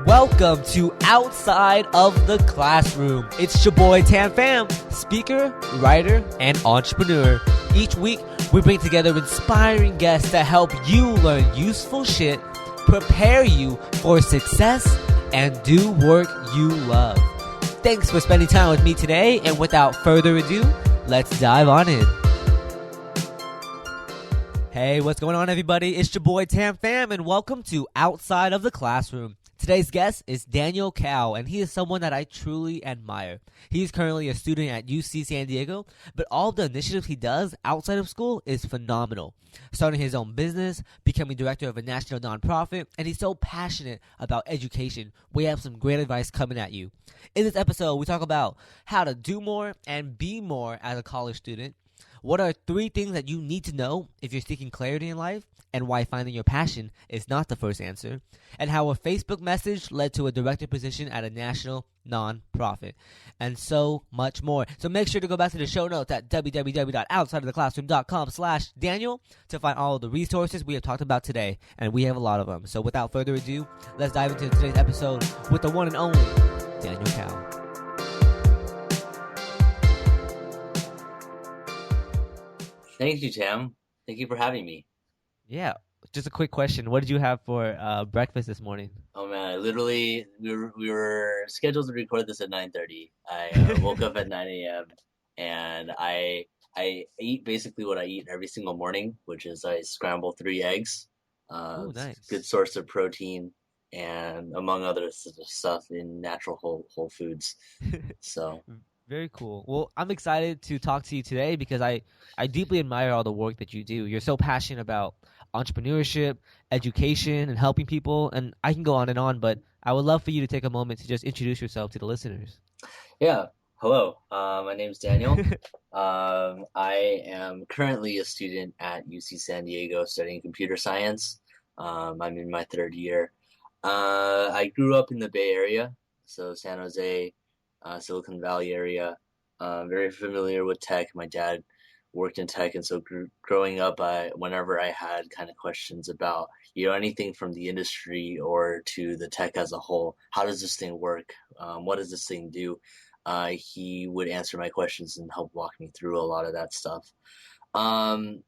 Welcome to Outside of the Classroom. It's your boy Pham, speaker, writer, and entrepreneur. Each week, we bring together inspiring guests to help you learn useful shit, prepare you for success, and do work you love. Thanks for spending time with me today, and without further ado, let's dive on in. Hey, what's going on, everybody? It's your boy Pham, and welcome to Outside of the Classroom. Today's guest is Daniel Cao, and he is someone that I truly admire. He is currently a student at UC San Diego, but all of the initiatives he does outside of school is phenomenal. Starting his own business, becoming director of a national nonprofit, and he's so passionate about education. We have some great advice coming at you. In this episode, we talk about how to do more and be more as a college student. What are 3 things that you need to know if you're seeking clarity in life, and why finding your passion is not the first answer, and how a Facebook message led to a director position at a national nonprofit, and so much more. So make sure to go back to the show notes at www.outsideoftheclassroom.com/Daniel to find all of the resources we have talked about today, and we have a lot of them. So without further ado, let's dive into today's episode with the one and only Daniel Cao. Thank you, Tam. Thank you for having me. Yeah, just a quick question. What did you have for breakfast this morning? Oh man, we were scheduled to record this at 9:30. I woke up at 9 a.m. and I eat basically what I eat every single morning, which is I scramble 3 eggs. Oh, nice. Good source of protein and among other stuff in natural whole foods. So. Very cool. Well, I'm excited to talk to you today because I deeply admire all the work that you do. You're so passionate about entrepreneurship, education, and helping people. And I can go on, but I would love for you to take a moment to just introduce yourself to the listeners. Yeah. Hello. My name's Daniel. I am currently a student at UC San Diego studying computer science. I'm in my 3rd year. I grew up in the Bay Area, so San Jose, Silicon Valley area. Very familiar with tech. My dad worked in tech, and so growing up, whenever I had kind of questions about anything from the industry or to the tech as a whole, how does this thing work? What does this thing do? He would answer my questions and help walk me through a lot of that stuff. I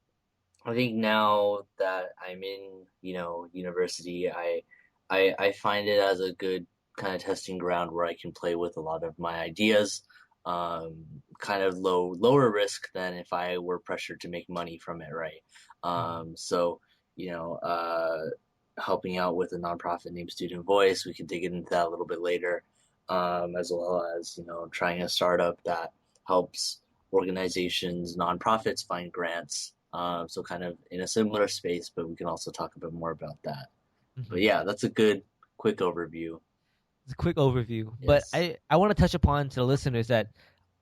think now that I'm in university, I find it as a good kind of testing ground where I can play with a lot of my ideas, kind of lower risk than if I were pressured to make money from it, right? So, helping out with a nonprofit named Student Voice, we can dig into that a little bit later, as well as, trying a startup that helps organizations, nonprofits find grants. So kind of in a similar space, but we can also talk a bit more about that. Mm-hmm. But yeah, that's a good quick overview. It's a quick overview, Yes. But I want to touch upon to the listeners that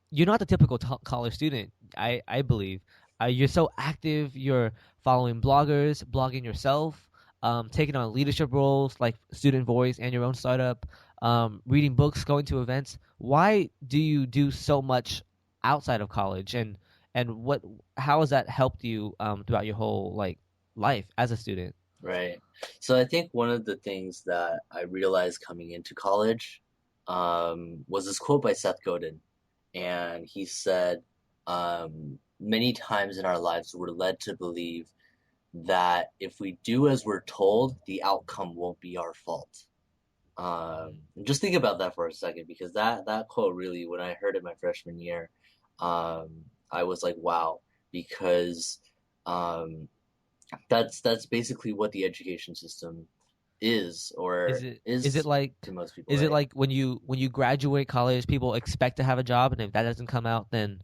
you're not the typical college student, I believe. You're so active, you're following bloggers, blogging yourself, taking on leadership roles like Student Voice and your own startup, reading books, going to events. Why do you do so much outside of college, and how has that helped you throughout your whole life as a student? Right. So I think one of the things that I realized coming into college was this quote by Seth Godin. And he said, many times in our lives, we're led to believe that if we do as we're told, the outcome won't be our fault. Just think about that for a second, because that quote really, when I heard it my freshman year, I was like, wow, because that's basically what the education system is, or is it like to most people. Is right? it like when you graduate college, people expect to have a job, and if that doesn't come out, then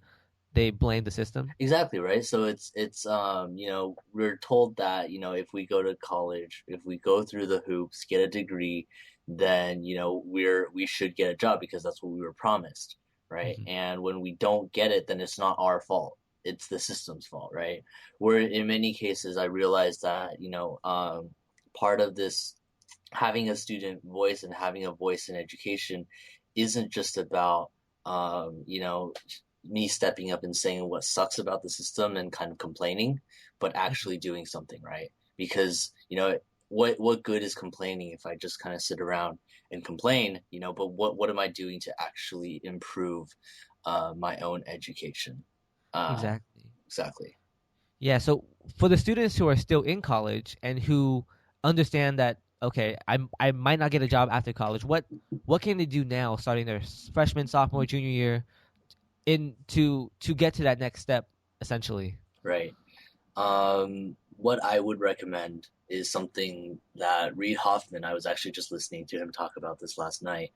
they blame the system? Exactly, right. So it's we're told that if we go to college, if we go through the hoops, get a degree, then we should get a job because that's what we were promised, right? Mm-hmm. And when we don't get it, then it's not our fault. It's the system's fault, right? Where in many cases, I realized that part of this having a student voice and having a voice in education isn't just about me stepping up and saying what sucks about the system and kind of complaining, but actually doing something, right? Because what good is complaining if I just kind of sit around and complain, but what am I doing to actually improve my own education? Um, Exactly. exactly. Yeah, so for the students who are still in college and who understand that okay, I might not get a job after college, what can they do now starting their freshman, sophomore, junior year in to get to that next step essentially? Right. What I would recommend is something that Reid Hoffman, I was actually just listening to him talk about this last night.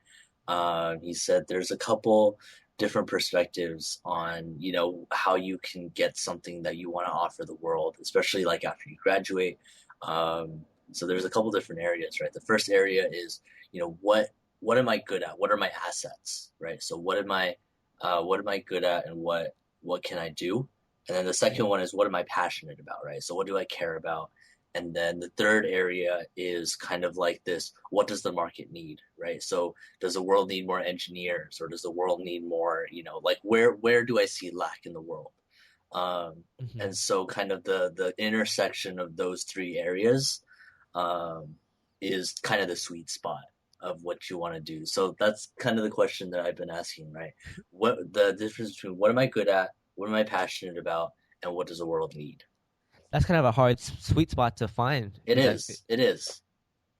He said there's a couple different perspectives on, how you can get something that you want to offer the world, especially like after you graduate. So there's a couple different areas, right? The first area is, what am I good at? What are my assets, right? So what am I good at, and what can I do? And then the second Mhm. one is what am I passionate about, right? So what do I care about? And then the third area is kind of like this, what does the market need, right? So does the world need more engineers, or does the world need more, like where do I see lack in the world? Um, and Mhm. so kind of the intersection of those three areas um, is kind of the sweet spot of what you want to do. So that's kind of the question that I've been asking, right? What the difference between what am I good at, what am I passionate about, and what does the world need? That's kind of a hard sweet spot to find It because is. It is.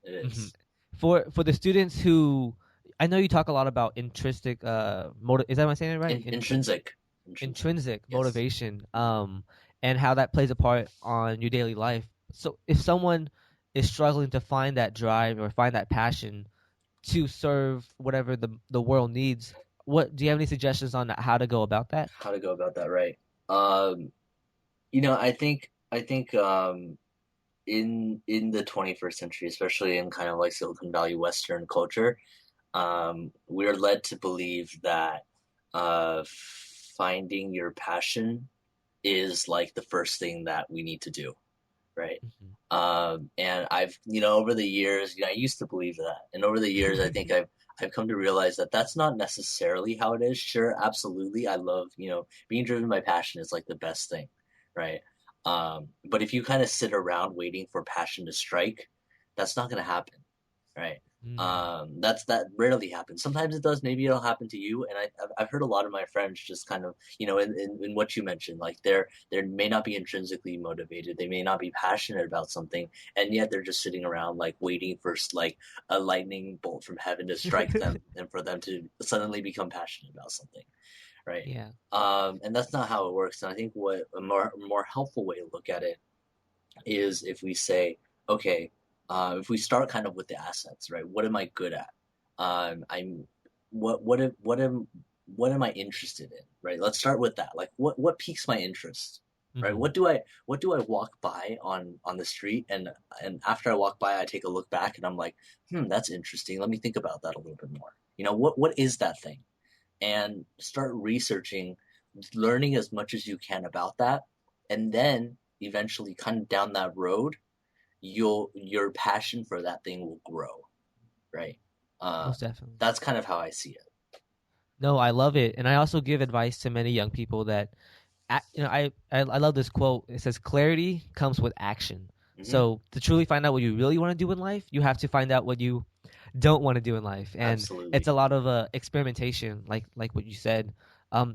It mhm. is. For the students who I know you talk a lot about intrinsic motive. Is that am I saying it right? Intrinsic. Intrinsic. Intrinsic Yes. motivation, and how that plays a part on your daily life. So if someone is struggling to find that drive or find that passion to serve whatever the world needs, what do you have any suggestions on how to go about that? How to go about that, right? Um, I think in the 21st century, especially in kind of like Silicon Valley Western culture, we're led to believe that finding your passion is like the first thing that we need to do, right? And over the years, I used to believe that, and over the years, I think Mhm. I've come to realize that that's not necessarily how it is. Sure, absolutely, I love being driven by passion is like the best thing, right? But if you kind of sit around waiting for passion to strike, that's not going to happen, right? Mm. That rarely happens. Sometimes it does. Maybe it'll happen to you. And I've heard a lot of my friends just kind of, in what you mentioned, like they may not be intrinsically motivated. They may not be passionate about something, and yet they're just sitting around like waiting for like a lightning bolt from heaven to strike them, and for them to suddenly become passionate about something, right? Yeah. And that's not how it works. And I think what a more helpful way to look at it is if we say, okay, if we start kind of with the assets, right? What am I good at? I'm what am I interested in, right? Let's start with that. Like, what piques my interest, right? Hmm. What do I walk by on the street, and after I walk by, I take a look back, and I'm like, that's interesting. Let me think about that a little bit more. What is that thing? And start researching, learning as much as you can about that, and then eventually, kind of down that road, your passion for that thing will grow, right? Uh, Most definitely. that's kind of how I see it. No, I love it, and I also give advice to many young people that I love this quote. It says clarity comes with action. Hmm. So to truly find out what you really want to do in life, you have to find out what you don't want to do in life, and it's Absolutely. a lot of experimentation, like what you said.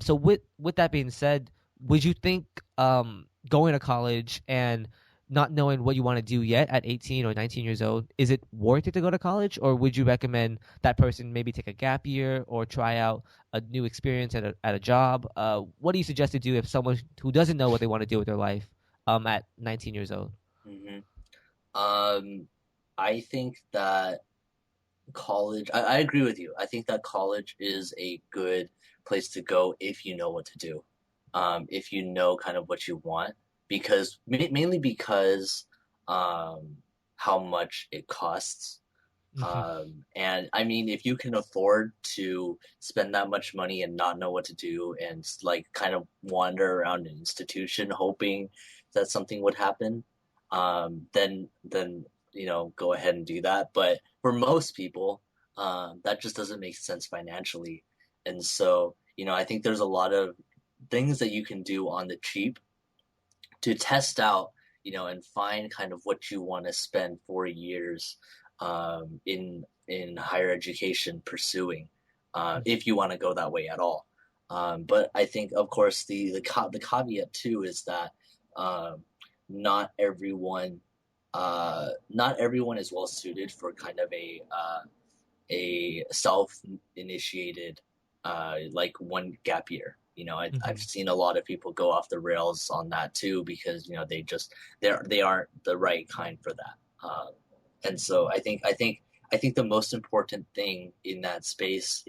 So with that being said, would you think going to college and not knowing what you want to do yet at 18 or 19 years old, is it worth it to go to college, or would you recommend that person maybe take a gap year or try out a new experience at a job? What do you suggest to do if someone who doesn't know what they want to do with their life at 19 years old? Hmm. Um, I think that I agree with you. I think that college is a good place to go if you know what to do, if you know kind of what you want, because mainly because how much it costs. And I mean, if you can afford to spend that much money and not know what to do, and like kind of wander around an institution hoping that something would happen, then go ahead and do that. But for most people, that just doesn't make sense financially. And so, I think there's a lot of things that you can do on the cheap to test out, and find kind of what you want to spend 4 years in higher education pursuing, if you want to go that way at all. But I think, of course, the caveat too is that um, not everyone not everyone is well suited for kind of a self-initiated like one gap year. I've Hmm. seen a lot of people go off the rails on that too because they aren't the right kind for that. And so I think the most important thing in that space,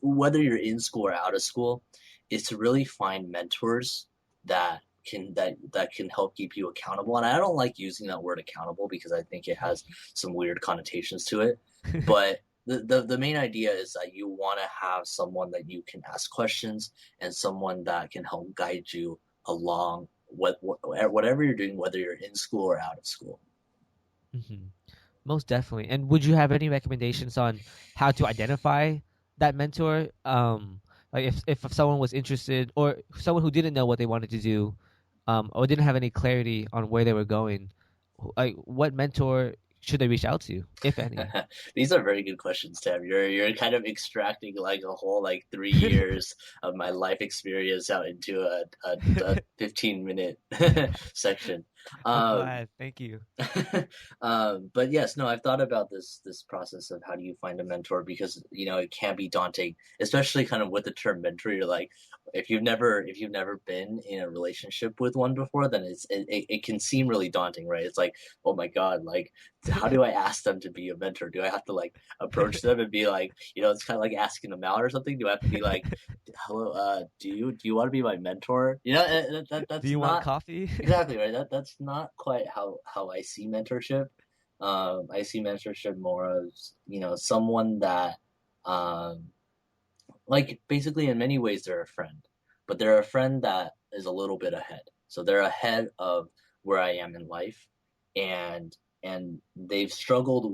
whether you're in school or out of school, is to really find mentors that can help keep you accountable. And I don't like using that word accountable because I think it has some weird connotations to it. But the main idea is that you want to have someone that you can ask questions and someone that can help guide you along whatever you're doing, whether you're in school or out of school. Hmm. Most definitely. And would you have any recommendations on how to identify that mentor? Like if someone was interested or someone who didn't know what they wanted to do, or didn't have any clarity on where they were going, like what mentor should they reach out to, if any? These are very good questions, Tim. You're kind of extracting like a whole like 3 years of my life experience out into a 15-minute section. I'm Um, glad. Thank you. but yes, no, I've thought about this process of how do you find a mentor because it can be daunting, especially kind of with the term mentor. You're like, if you've never been in a relationship with one before, then it can seem really daunting, right? It's like, oh my God, like how do I ask them to be a mentor? Do I have to like approach them and be like, it's kind of like asking them out or something? Do I have to be like, hello, do you want to be my mentor? Do That's you want not coffee? exactly right. That's not quite how I see mentorship. I see mentorship more as someone that um, like basically in many ways they're a friend, but they're a friend that is a little bit ahead. So they're ahead of where I am in life, and they've struggled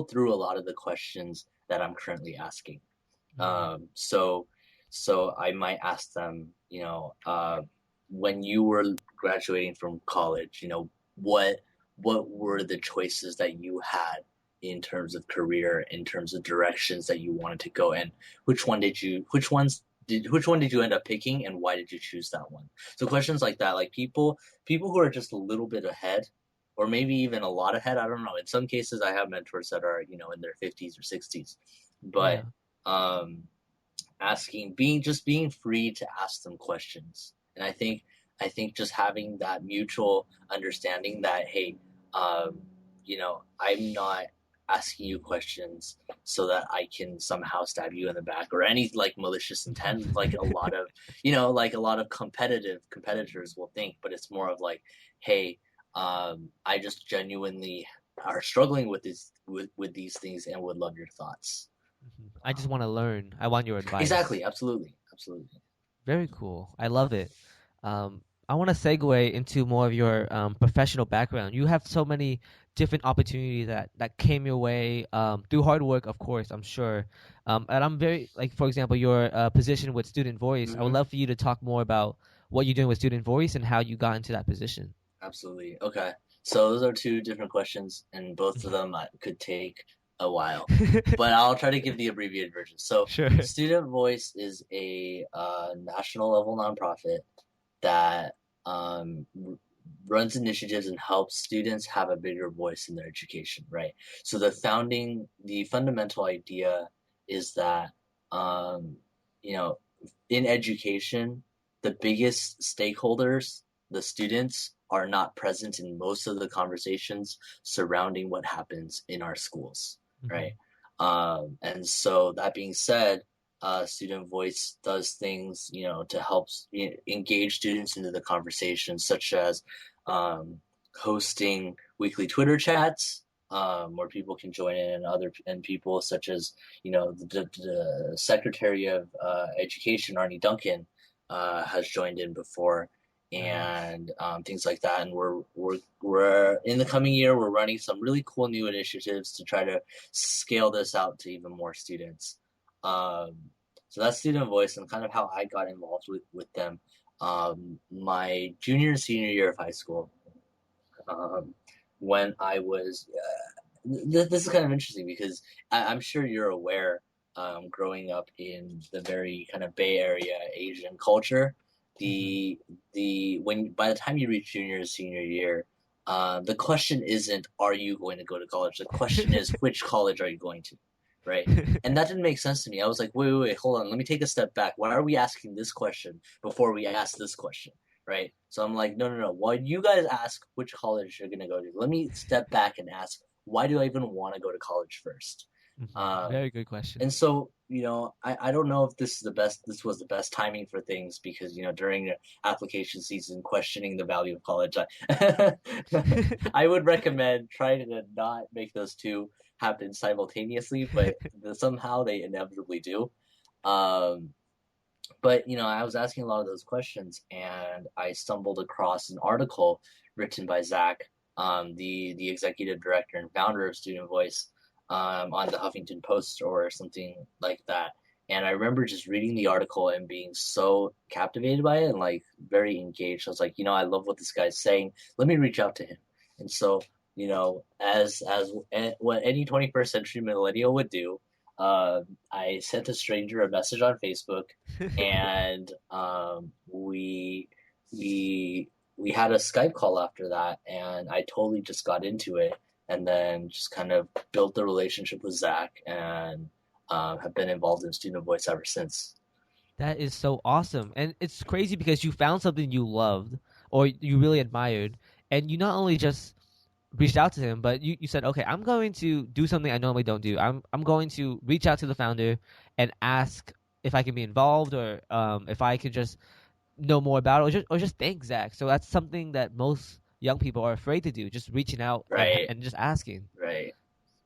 through a lot of the questions that I'm currently asking. Mhm. So I might ask them, when you were graduating from college, what were the choices that you had in terms of career, in terms of directions that you wanted to go, and which one did you end up picking, and why did you choose that one? So questions like that, like people who are just a little bit ahead, or maybe even a lot ahead. I don't know. In some cases, I have mentors that are in their 50s or 60s, but Yeah. um, being free to ask them questions. And I think just having that mutual understanding that, hey, I'm not asking you questions so that I can somehow stab you in the back or any like malicious intent, like a lot of competitors will think, but it's more of like, hey, I just genuinely are struggling with these things and would love your thoughts. Mhm. I just want to learn. I want your Exactly, advice. absolutely, absolutely. Very cool. I love it. I want to segue into more of your professional background. You have so many different opportunities that came your way through hard work, of course, I'm sure. And I'm very, like, for example, your position with Student Voice. I would Hmm. love for you to talk more about what you're doing with Student Voice and how you got into that position. Absolutely. Okay. So those are two different questions, and both of them could take a while, but I'll try to give the abbreviated version. So, Sure. Student Voice is a national level nonprofit that runs initiatives and helps students have a bigger voice in their education, right? So the fundamental idea is that, um, you know, in education, the biggest stakeholders, the students, are not present in most of the conversations surrounding what happens in our schools, right? Mhm. And so that being said, Student Voice does things, to help engage students into the conversation, such as um, hosting weekly Twitter chats, where people can join in, and people such as the Secretary of Education, Arnie Duncan, has joined in before, Nice. and things like that. And we're in the coming year, we're running some really cool new initiatives to try to scale this out to even more students. Um, so that's Student Voice and kind of how I got involved with them. My junior and senior year of high school, Um, when I was, this is kind of interesting because I'm sure you're aware, growing up in the very kind of Bay Area Asian culture, Hmm. the when by the time you reach junior and senior year, the question isn't are you going to go to college? The question is which college are you going to, right? And that didn't make sense to me. I was like, wait, hold on. Let me take a step back. Why are we asking this question before we ask this question? Right? So I'm like, no. While you guys ask which college you're gonna go to, let me step back and ask, why do I even want to go to college first? Very good question. And so, I don't know if this was the best timing for things because, during the application season, questioning the value of college, I would recommend trying to not make those two happen simultaneously, but somehow they inevitably do. Um, but I was asking a lot of those questions, and I stumbled across an article written by Zach, the executive director and founder of Student Voice, on the Huffington Post or something like that. And I remember just reading the article and being so captivated by it and like very engaged. I was like, I love what this guy's saying. Let me reach out to him. And so, as what any 21st century millennial would do, I sent a stranger a message on Facebook, and we had a Skype call after that, and I totally just got into it, and then just kind of built the relationship with Zach, and have been involved in Student Voice ever since. That is so awesome. And it's crazy because you found something you loved or you really admired, and you not only just reached out to him, but you said, okay, I'm going to do something I normally don't do. I'm going to reach out to the founder and ask if I can be involved or if I could just know more about it or just thank Zach. So that's something that most young people are afraid to do, just reaching out Right, and just asking. right.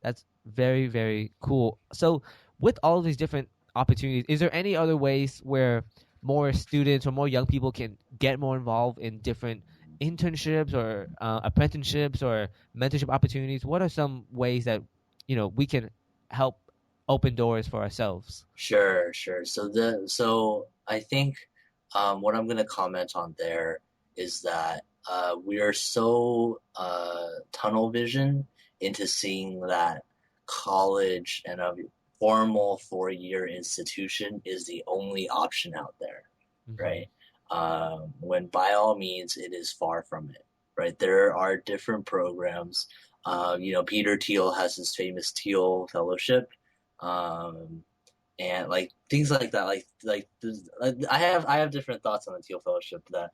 That's very, very cool. So, with all of these different opportunities, is there any other ways where more students or more young people can get more involved in different internships or apprenticeships or mentorship opportunities? What are some ways that we can help open doors for ourselves? Sure. So I think, what I'm going to comment on there is that we are so tunnel vision into seeing that college and a formal 4-year institution is the only option out there, Hmm. right? When by all means it is far from it, right? There are different programs. Peter Thiel has his famous Thiel Fellowship. Um, and like things like that. I have different thoughts on the Teal Fellowship that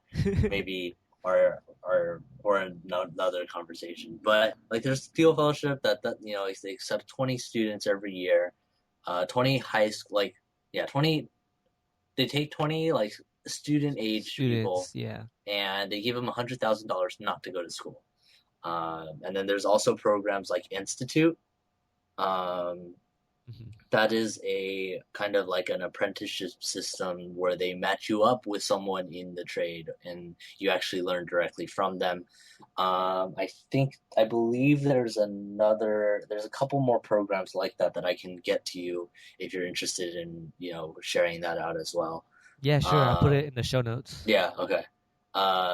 maybe are for another conversation. But like there's Teal Fellowship that they accept 20 students every year, 20 high school like yeah 20 they take 20 like student age people, Students, yeah. and they give them $100,000 not to go to school. And then there's also programs like Institute. Um, Hmm. that is a kind of like an apprenticeship system where they match you up with someone in the trade and you actually learn directly from them. I believe there's a couple more programs like that I can get to you if you're interested in, sharing that out as well. Yeah, sure. I'll put it Um, in the show notes. yeah, okay.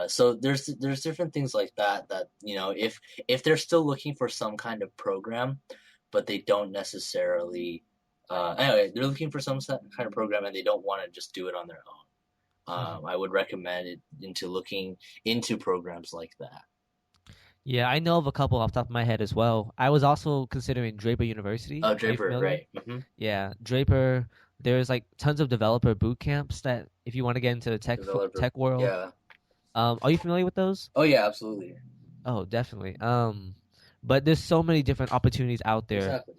So there's different things like that if they're still looking for some kind of program, but they don't necessarily anyway, they're looking for some kind of program and they don't want to just do it on their own. Mhm. I would recommend it into looking into programs like that. Yeah, I know of a couple off the top of my head as well. I was also considering Draper University. Oh, Are you Draper, familiar? right? Mm-hmm. Yeah, Draper. There's like tons of developer boot camps that if you want to get into the Developer, tech world. yeah. Are you familiar with those? Oh, yeah, absolutely. Oh, definitely. But there's so many different opportunities out there Exactly.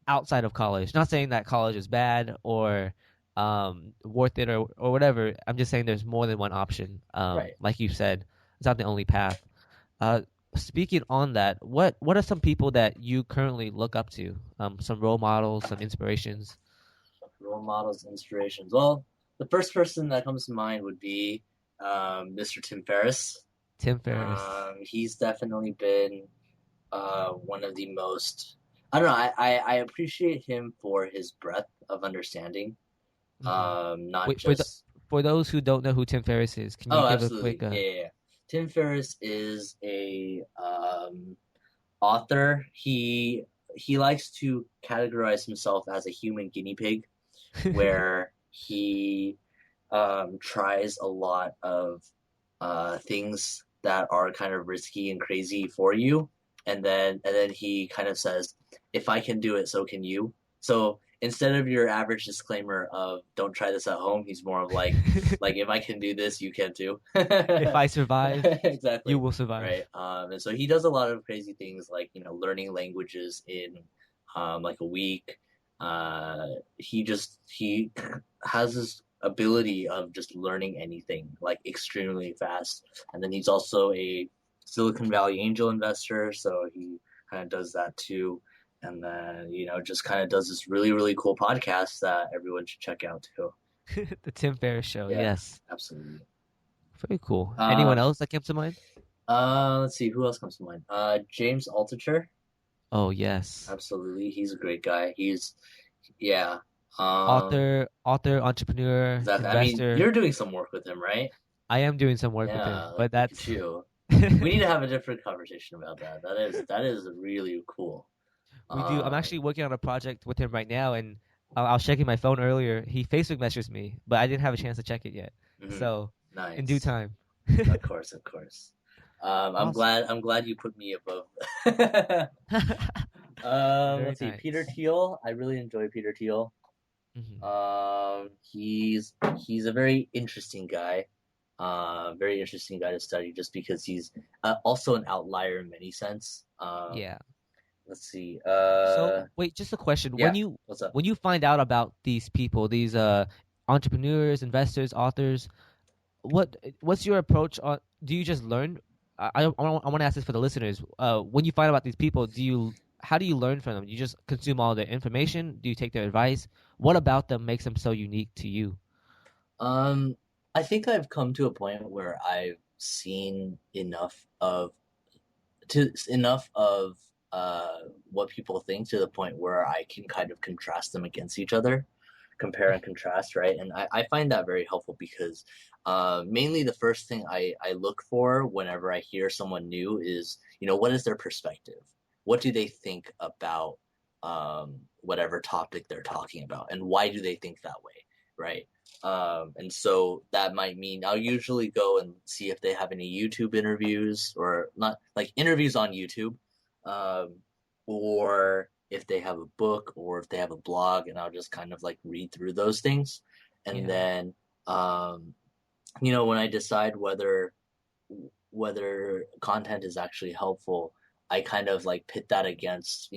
outside of college. Not saying that college is bad or worth it or whatever. I'm just saying there's more than one option. Right. Like you said, it's not the only path. Uh, Speaking on that, what are some people that you currently look up to? Some role models, some inspirations. Role models, inspirations. Well, the first person that comes to mind would be Mr. Tim Ferriss. Tim Ferriss. He's definitely been one of the most. I don't know. I appreciate him for his breadth of understanding. Hmm. Not Wait, just. for those who don't know who Tim Ferriss is, can you Oh, give a quick absolutely. Yeah. Tim Ferriss is a author. He likes to categorize himself as a human guinea pig, where he tries a lot of things that are kind of risky and crazy for you, and then he kind of says, "If I can do it, so can you." So instead of your average disclaimer of "Don't try this at home," he's more of like if I can do this, you can too. If I survive, you Exactly. will survive. Right. And so he does a lot of crazy things like learning languages in like a week. He has this ability of just learning anything like extremely fast. And then he's also a Silicon Valley angel investor, so he kind of does that too. And then just kind of does this really really cool podcast that everyone should check out too. The Tim Ferriss Show. Yeah, Yes, absolutely. very cool. Anyone Um, else that came to mind? let's see who else comes to mind. James Altucher. Oh yes, Absolutely, he's a great guy. Yeah. author, entrepreneur, Exactly. I mean, investor. you're doing some work with him, right? I am doing some work with him, Yeah, like but look at that's you. We need to have a different conversation about that. That is really cool. we do. I'm Um, actually working on a project with him right now, and I was checking my phone earlier. He Facebook messaged me, but I didn't have a chance to check it yet. mhm. So, in due Nice. time. Of course, of course. I'm Awesome. glad. I'm glad you put me above. Very Let's see. Peter nice. Thiel. I really enjoy Peter Thiel. Hmm. He's a very interesting guy. Very interesting guy to study just because he's also an outlier in many sense. Yeah. Let's see. So wait, just a question. Yeah. What's up? When you find out about these people, these entrepreneurs, investors, authors, what's your approach on? Do you just learn? I want to ask this for the listeners. When you find out about these people, how do you learn from them? Do you just consume all their information? Do you take their advice? What about them makes them so unique to you? Um, I think I've come to a point where I've seen enough of what people think to the point where I can kind of contrast them against each other, compare and contrast, right? And I find that very helpful because mainly the first thing I look for whenever I hear someone new is, what is their perspective? What do they think about whatever topic they're talking about? And why do they think that way, right? And so that might mean I'll usually go and see if they have any YouTube interviews or not like interviews on YouTube, um, or if they have a book or if they have a blog, and I'll just kind of like read through those things. And Yeah. then, um, when I decide whether content is actually helpful, I kind of like pit that against,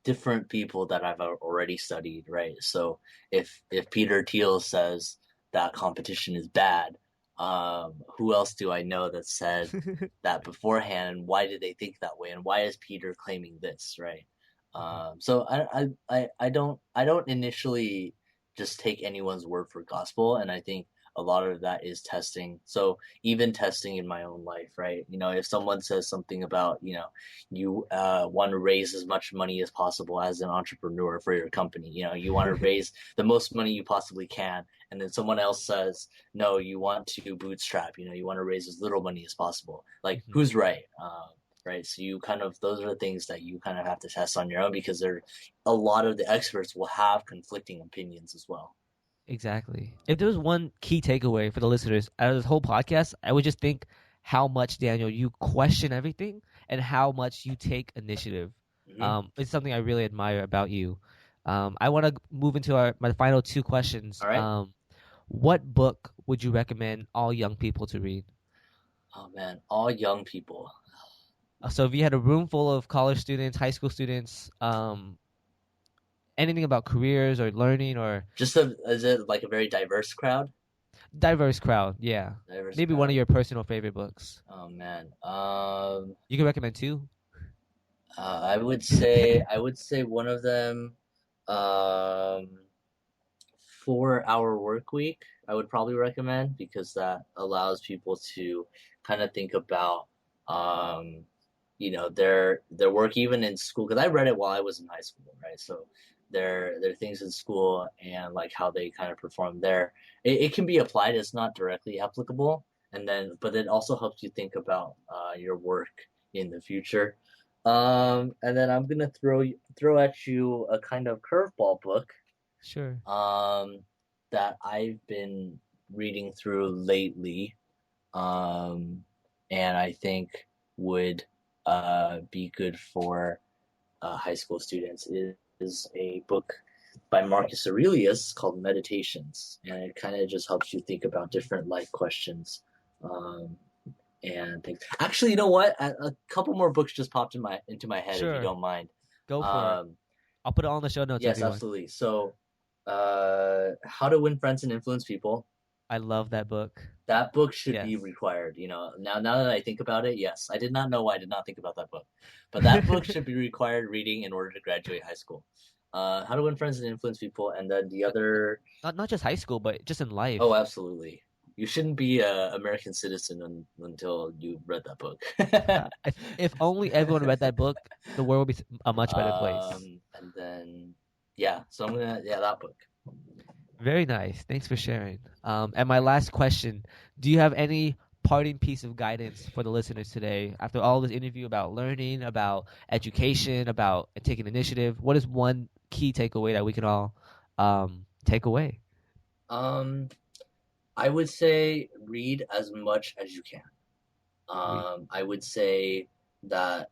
different people that I've already studied, right? So if Peter Thiel says that competition is bad, who else do I know that said that beforehand? And why did they think that way? And why is Peter claiming this, right? So I don't initially just take anyone's word for gospel, and I think a lot of that is testing. So even testing in my own life, right? If someone says something about, you want to raise as much money as possible as an entrepreneur for your company, you want to raise the most money you possibly can, and then someone else says, no, you want to bootstrap, you want to raise as little money as possible. Like, Mhm. who's right? Right. So those are the things that you kind of have to test on your own because a lot of the experts will have conflicting opinions as well. Exactly. If there was one key takeaway for the listeners out of this whole podcast, I would just think how much, Daniel, you question everything and how much you take initiative. Hmm. It's something I really admire about you. I want to move into my final two questions. All right. What book would you recommend all young people to read? Oh man, all young people. So if you had a room full of college students, high school students, anything about careers or learning or Is it like a very diverse crowd? diverse crowd, yeah. Diverse Maybe one of crowd. your personal favorite books. Oh man. You can recommend two. I would say one of them, um, 4 Hour Work Week. I would probably recommend because that allows people to kind of think about, um, their work even in school. Because I read it while I was in high school, right? So their things in school and like how they kind of perform there. It can be applied. It's not directly applicable, but it also helps you think about your work in the future. And then I'm gonna throw at you a kind of curveball book Sure. um, that I've been reading through lately, um, and I think would be good for high school students is a book by Marcus Aurelius called Meditations, and it kind of just helps you think about different life questions um, and things. Actually, you know what? A couple more books just popped into my head, if you Sure. don't mind. Go for it. Um, I'll put it all in the show notes, yes, everyone. absolutely. So, How to Win Friends and Influence People. I love that book. That book should be Yes. required. Now that I think about it, yes, I did not know why I did not think about that book, but that book should be required reading in order to graduate high school. How to Win Friends and Influence People, and then the other. Not just high school, but just in Oh, life. absolutely. You shouldn't be a American citizen until you read that book. If only everyone read that book, the world would be a much better place. And then so that book. Very nice. Thanks for sharing. And my last question, do you have any parting piece of guidance for the listeners today after all this interview about learning, about education, about taking initiative? What is one key takeaway that we can all take away? Um, I would say read as much as you can. Read. I would say that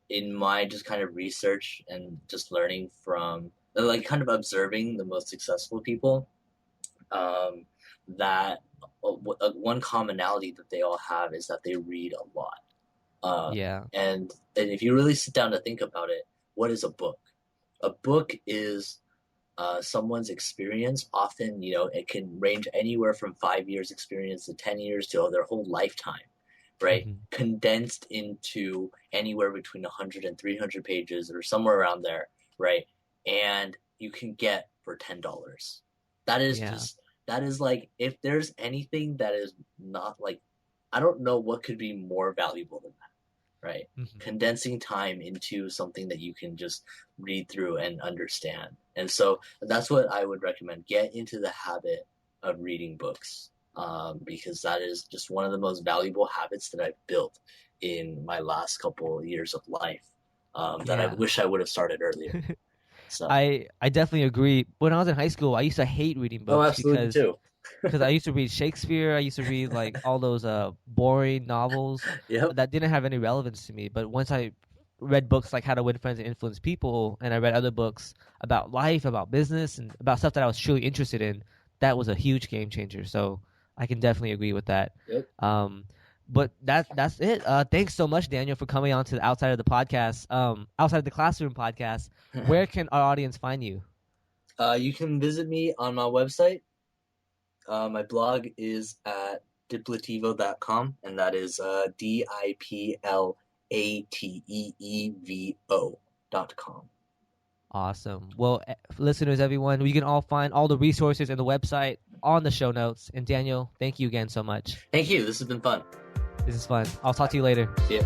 in my just kind of research and just learning from like kind of observing the most successful people, um, that one commonality that they all have is that they read a lot. Uh, Yeah. and if you really sit down to think about it, what is a book? A book is someone's experience. Often, it can range anywhere from 5 years experience to 10 years to their whole lifetime, right? Hmm. Condensed into anywhere between 100 and 300 pages or somewhere around there, right? And you can get for $10. That is Yeah. just, that is like, if there's anything that is not like, I don't know what could be more valuable than that, right? Hmm. Condensing time into something that you can just read through and understand. And so that's what I would recommend. Get into the habit of reading books, because that is just one of the most valuable habits that I've built in my last couple of years of life, that I Yeah. wish I would have started earlier. So, I definitely agree. When I was in high school, I used to hate reading oh, books absolutely, me too. because I used to read Shakespeare. I used to read like all those boring novels Yep. that didn't have any relevance to me. But once I read books like How to Win Friends and Influence People, and I read other books about life, about business, and about stuff that I was truly interested in, that was a huge game changer. So I can definitely agree with that. Yep. But that's it. Thanks so much, Daniel, for coming on to the Outside of the Podcast, Outside of the Classroom podcast. Where can our audience find you? You can visit me on my website. My blog is at diplativo.com, and that is DIPLATEEVO.com. Awesome. Well, listeners, everyone, we can all find all the resources and the website on the show notes. And Daniel, thank you again so much. Thank you. This has been fun. This is fun. I'll talk to you later. See ya.